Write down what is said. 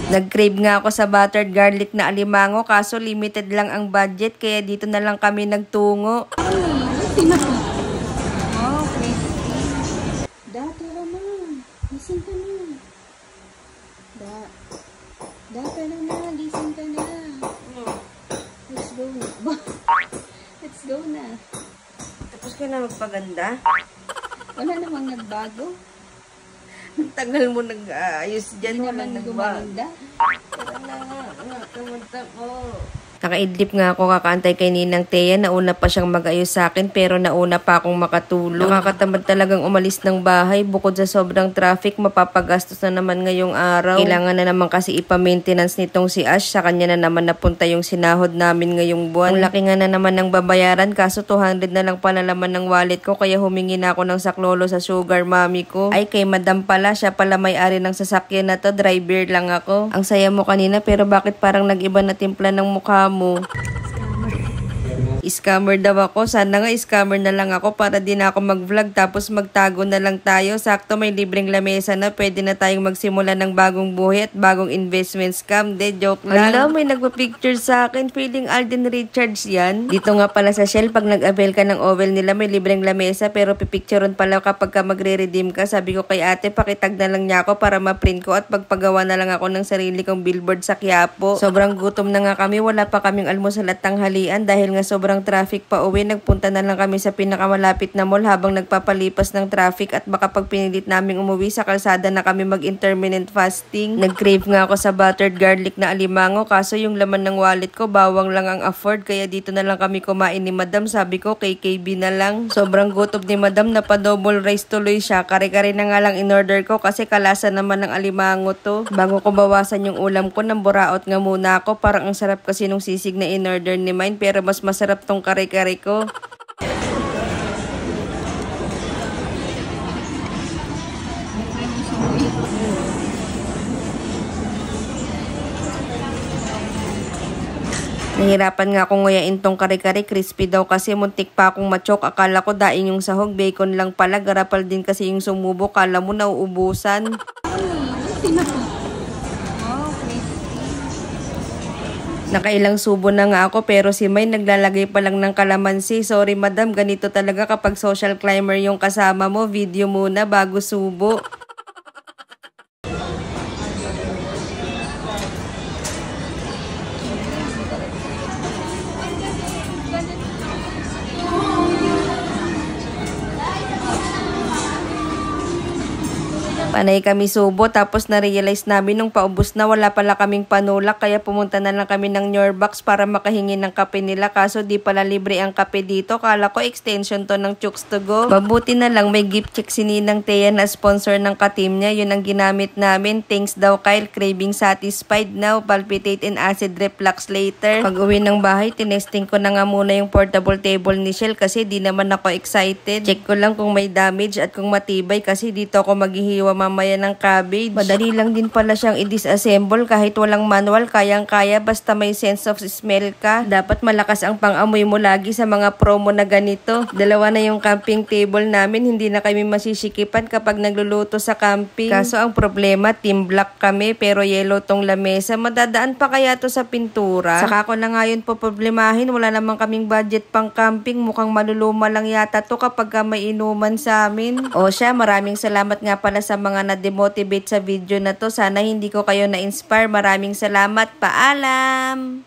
Nag-crave nga ako sa buttered garlic na alimango kaso limited lang ang budget kaya dito na lang kami nagtungo. Oh, crispy. Dati naman. Gising ka na. Dati naman. Gising ka na. Let's go na. Let's go na. Tapos ka na magpaganda? Wala namang nagbago. Ang tagal mo nag-ayos dyan. Hindi naman gumaganda. Tara na nga. Kamunta ko. Nakaidlip nga ako kakaantay kay Ninang Thea. Nauna pa siyang mag-ayos sa akin pero nauna pa akong makatulog. Nakakatamad talagang umalis ng bahay. Bukod sa sobrang traffic, mapapagastos na naman ngayong araw. Kailangan na naman kasi ipa-maintenance nitong si Ash. Sa kanya na naman napunta yung sinahod namin ngayong buwan. Ang laki nga na naman ng babayaran kaso 200 na lang pala laman ng wallet ko kaya humingi na ako ng saklolo sa sugar mommy ko. Ay kay madam pala, siya pala may-ari ng sasakyan na to. Driver lang ako. Ang saya mo kanina pero bakit parang nag-iba na timpla ng mukha mo? Scammer daw ako. Sana nga scammer na lang ako para di na ako mag-vlog tapos magtago na lang tayo. Sakto may libreng lamesa na. Pwede na tayong magsimula ng bagong buhay at bagong investment scam. De, joke lang. Alam, may nagpa-picture sa akin. Feeling Alden Richards yan. Dito nga pala sa Shell, pag nag-avail ka ng ovel nila, may libreng lamesa pero pipictureon pala kapag ka magre-redeem ka. Sabi ko kay ate, pakitag na lang niya ako para ma-print ko at pagpagawa na lang ako ng sarili kong billboard sa Quiapo. Sobrang gutom na nga kami. Wala pa kaming almusal at tanghalian dahil nga sobrang traffic pa uwi. Nagpunta na lang kami sa pinakamalapit na mall habang nagpapalipas ng traffic at baka pag pinilit namin umuwi sa kalsada na kami mag-intermittent fasting. Nag-crave nga ako sa buttered garlic na alimango kaso yung laman ng wallet ko bawang lang ang afford kaya dito na lang kami kumain ni madam. Sabi ko KKB na lang. Sobrang gutom ni madam na pa double rice tuloy siya. Kare-kare na nga lang in-order ko kasi kalasa naman ng alimango to. Bago ko bawasan yung ulam ko, nang buraot nga muna ako. Parang ang sarap kasi nung sisig na in-order ni mine pero mas masarap tong kare-kare ko. Nahirapan nga akong nguyain tong kare-kare. Crispy daw kasi muntik pa akong machok. Akala ko daing yung sahog. Bacon lang pala. Garapal din kasi yung sumubo. Kala mo nauubusan. Nakailang subo na nga ako pero si May naglalagay pa lang ng kalamansi. Sorry madam, ganito talaga kapag social climber yung kasama mo. Video muna bago subo. Panay kami subo tapos na-realize namin nung paubos na wala pala kaming panulak kaya pumunta na lang kami ng Norbox para makahingi ng kape nila kaso di pala libre ang kape dito. Kala ko extension to ng Chooks to Go. Mabuti na lang may gift check si Ninang Thea na sponsor ng ka-team niya. Yun ang ginamit namin. Thanks daw Kyle. Craving satisfied now. Palpitate and acid reflux later. Pag uwi ng bahay, tinesting ko na nga muna yung portable table ni Shell kasi di naman ako excited. Check ko lang kung may damage at kung matibay kasi dito ako maghihiwa mamaya ng cabbage. Madali lang din pala siyang i-disassemble kahit walang manual. Kayang-kaya basta may sense of smell ka. Dapat malakas ang pang-amoy mo lagi sa mga promo na ganito. Dalawa na yung camping table namin. Hindi na kami masisikipan kapag nagluluto sa camping. Kaso ang problema, team black kami pero yellow tong lamesa. Madadaan pa kaya to sa pintura? Saka ko na nga yun po problemahin. Wala naman kaming budget pang camping. Mukhang maluluma lang yata to kapag may inuman sa amin. O siya, maraming salamat nga pala sa mga na-demotivate sa video na to. Sana hindi ko kayo na-inspire. Maraming salamat. Paalam!